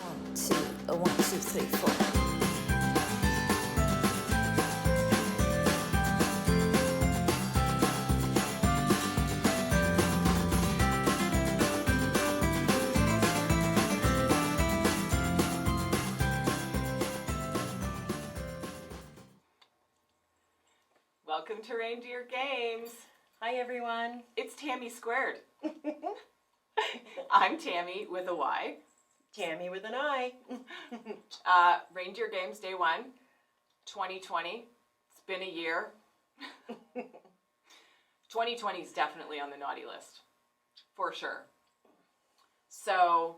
1, 2, 1, 2, 3, 4. Welcome to Reindeer Games. Hi everyone. It's Tammy Squared. I'm Tammy with a Y. Tammy with an I. Reindeer Games Day 1, 2020. It's been a year. 2020 is definitely on the naughty list, for sure. So,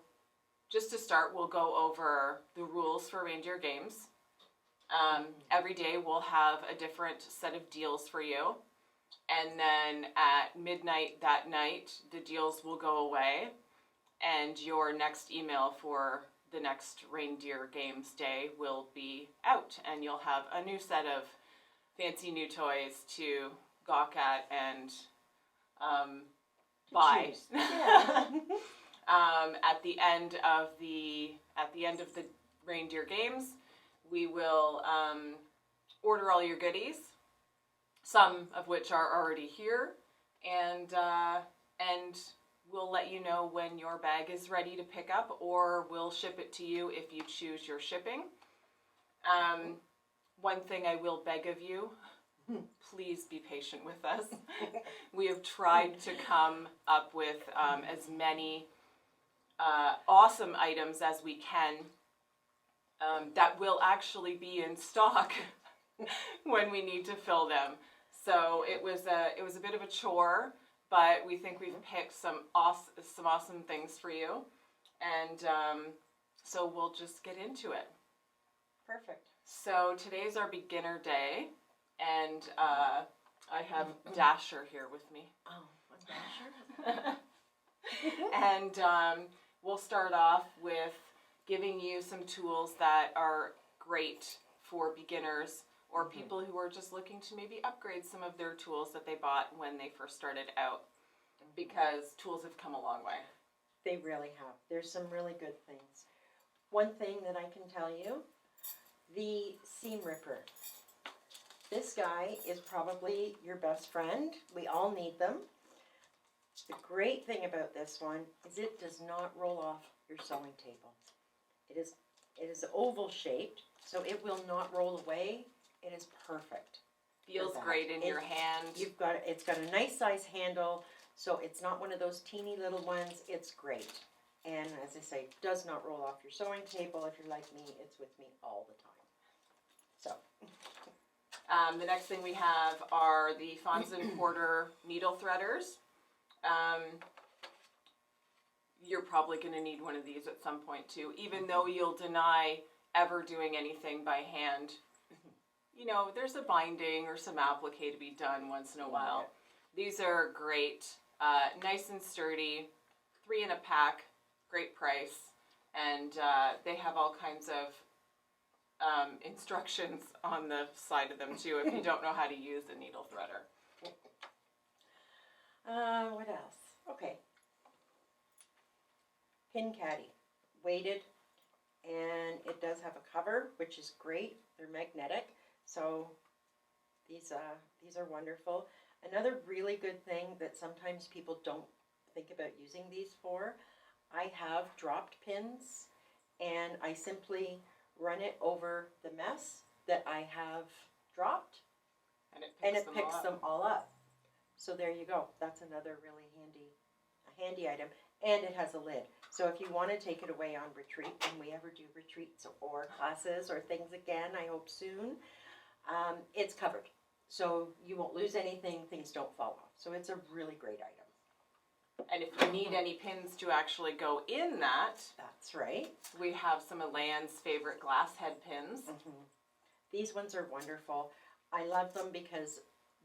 just to start, we'll go over the rules for Reindeer Games. Every day we'll have a different set of deals for you. And then at midnight that night, the deals will go away. And your next email for the next Reindeer Games Day will be out. And you'll have a new set of fancy new toys to gawk at and buy. Yeah. At the end of the Reindeer Games, we will order all your goodies, some of which are already here, and we'll let you know when your bag is ready to pick up, or we'll ship it to you if you choose your shipping. One thing I will beg of you, please be patient with us. We have tried to come up with as many awesome items as we can that will actually be in stock when we need to fill them. So it was a bit of a chore, but we think we've picked some awesome things for you, and so we'll just get into it. Perfect. So today's our beginner day, and I have Dasher here with me. Oh, I'm Dasher. And we'll start off with giving you some tools that are great for beginners or people who are just looking to maybe upgrade some of their tools that they bought when they first started out, because tools have come a long way. They really have. There's some really good things. One thing that I can tell you, the seam ripper. This guy is probably your best friend. We all need them. The great thing about this one is it does not roll off your sewing table. It is oval shaped, so it will not roll away. It is perfect. Feels great in your hand. It's got a nice size handle, so it's not one of those teeny little ones. It's great. And as I say, does not roll off your sewing table. If you're like me, it's with me all the time. So the next thing we have are the Fonz & Porter needle threaders. You're probably going to need one of these at some point too, even though you'll deny ever doing anything by hand. You know, there's a binding or some applique to be done once in a while. These are great, nice and sturdy, 3 in a pack, great price, and they have all kinds of instructions on the side of them too if you don't know how to use a needle threader. what else? Okay. Pin caddy, weighted, and it does have a cover, which is great. They're magnetic, so these are wonderful. Another really good thing that sometimes people don't think about using these for, I have dropped pins, and I simply run it over the mess that I have dropped, and it picks them all up. So there you go. That's another really handy item, and it has a lid. So if you want to take it away on retreat, when we ever do retreats or classes or things again, I hope soon, it's covered. So you won't lose anything, things don't fall off. So it's a really great item. And if you need any pins to actually go in that, that's right. We have some of Lan's favorite glass head pins. These ones are wonderful. I love them because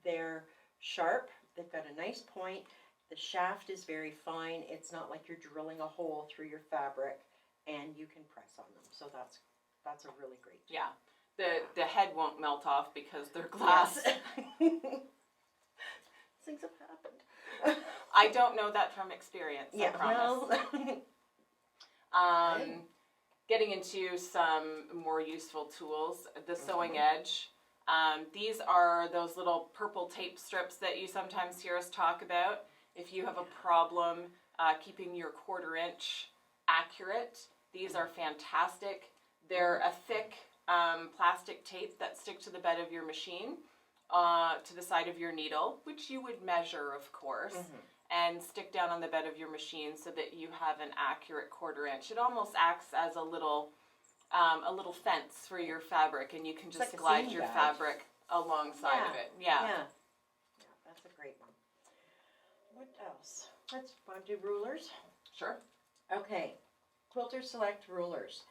they're sharp. They've got a nice point. The shaft is very fine. It's not like you're drilling a hole through your fabric, and you can press on them. So that's a really great tool. Yeah. The head won't melt off because they're glass. Yes. Things have happened. I don't know that from experience. I promise. Well. getting into some more useful tools, the sewing edge. These are those little purple tape strips that you sometimes hear us talk about. If you have a problem keeping your 1/4 inch accurate, these are fantastic. They're a thick plastic tape that stick to the bed of your machine, to the side of your needle, which you would measure, of course, and stick down on the bed of your machine so that you have an accurate 1/4 inch. It almost acts as a little fence for your fabric, and you can just like a glide seam your badge. fabric alongside of it. Yeah. Yeah, that's a great one. What else? Let's want to do rulers. Sure. Okay, Quilter Select rulers.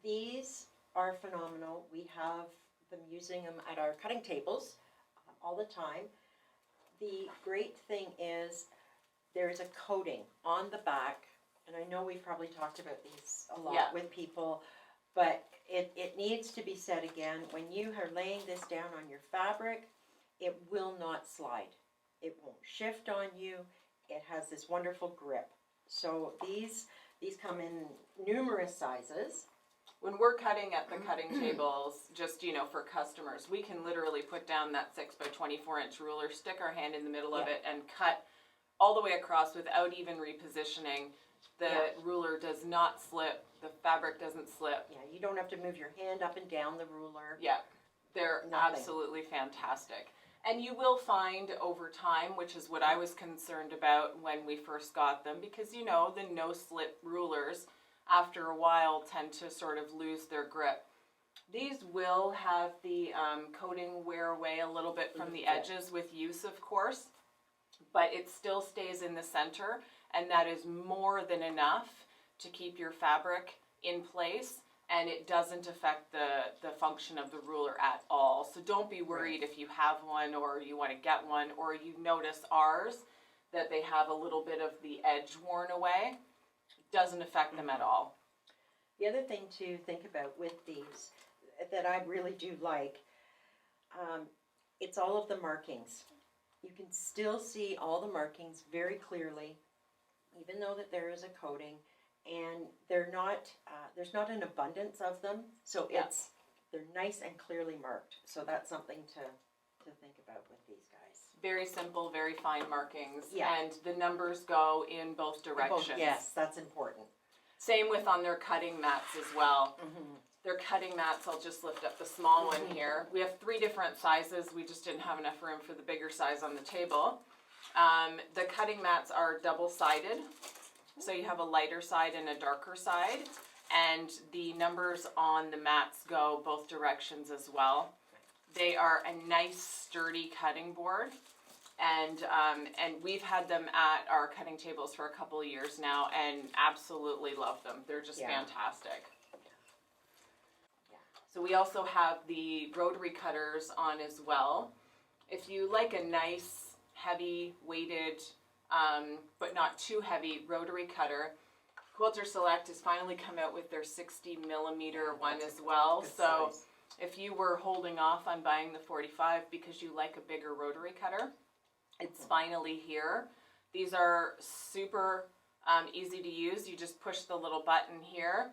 These are phenomenal. We have them using them at our cutting tables all the time. The great thing is there is a coating on the back, and I know we've probably talked about these a lot with people, but it needs to be said again. When you are laying this down on your fabric, it will not slide. It won't shift on you. It has this wonderful grip. So these come in numerous sizes. When we're cutting at the cutting tables, just, for customers, we can literally put down that 6 by 24 inch ruler, stick our hand in the middle of it, and cut all the way across without even repositioning. The ruler does not slip. The fabric doesn't slip. Yeah, you don't have to move your hand up and down the ruler. Yeah, they're Nothing. absolutely fantastic. And you will find over time, which is what I was concerned about when we first got them, because the no-slip rulers, after a while, tend to sort of lose their grip. These will have the coating wear away a little bit from the edges with use, of course, but it still stays in the center, and that is more than enough to keep your fabric in place, and it doesn't affect the function of the ruler at all. So don't be worried if you have one or you want to get one or you notice ours that they have a little bit of the edge worn away. It doesn't affect them at all. The other thing to think about with these that I really do like, it's all of the markings. You can still see all the markings very clearly, even though that there is a coating, and they're not. There's not an abundance of them, so they're nice and clearly marked. So that's something to think about with these guys. Very simple, very fine markings, Yeah. and the numbers go in both directions. Yes, that's important. Same with on their cutting mats as well. Their cutting mats, I'll just lift up the small one here. We have 3 different sizes. We just didn't have enough room for the bigger size on the table. The cutting mats are double-sided, so you have a lighter side and a darker side, and the numbers on the mats go both directions as well. They are a nice, sturdy cutting board, and we've had them at our cutting tables for a couple of years now, and absolutely love them. They're just fantastic. So we also have the Rotary cutters on as well. If you like a nice, heavy, weighted, but not too heavy Rotary cutter, Quilter Select has finally come out with their 60 millimeter one as well. So if you were holding off on buying the 45 because you like a bigger Rotary cutter, it's finally here. These are super easy to use. You just push the little button here,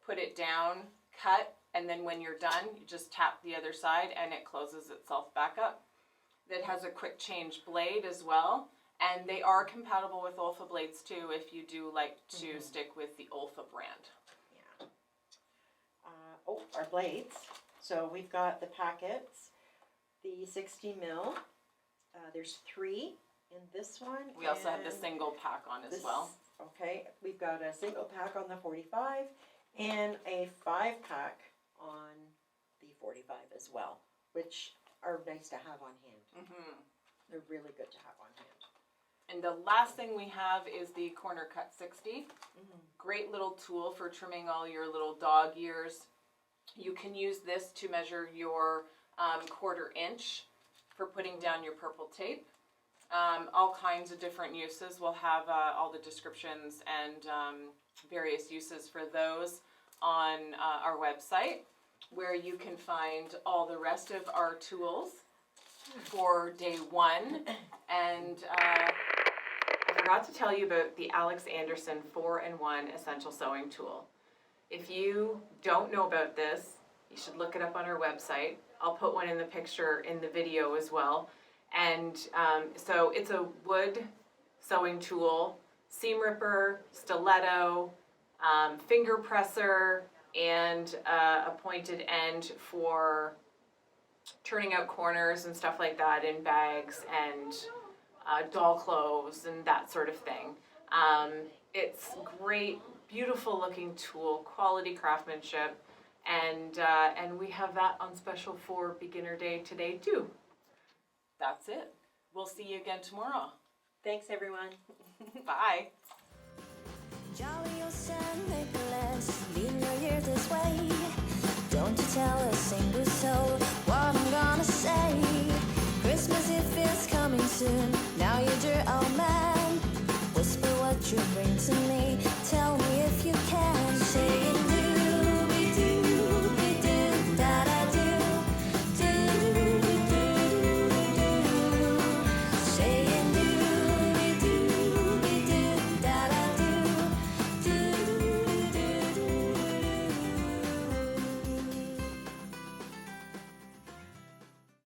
put it down, cut, and then when you're done, you just tap the other side and it closes itself back up. It has a quick change blade as well, and they are compatible with Olfa blades too if you do like to stick with the Olfa brand. Yeah. Our blades. So we've got the packets, the 60 mil. There's 3 in this one. We also have the single pack on as well. Okay, we've got a single pack on the 45 and a 5-pack on the 45 as well, which are nice to have on hand. They're really good to have on hand. And the last thing we have is the Corner Cut 60. Great little tool for trimming all your little dog ears. You can use this to measure your 1/4 inch for putting down your purple tape. All kinds of different uses. We'll have all the descriptions and various uses for those on our website, where you can find all the rest of our tools for day 1. And I forgot to tell you about the Alex Anderson 4-in-1 Essential Sewing Tool. If you don't know about this, you should look it up on our website. I'll put one in the picture in the video as well. And so it's a wood sewing tool, seam ripper, stiletto, finger presser, and a pointed end for turning out corners and stuff like that in bags and doll clothes and that sort of thing. It's great, beautiful looking tool, quality craftsmanship, and we have that on special for Beginner Day today too. That's it. We'll see you again tomorrow. Thanks, everyone. Bye. Jolly old San Nicholas, leading your year this way. Don't you tell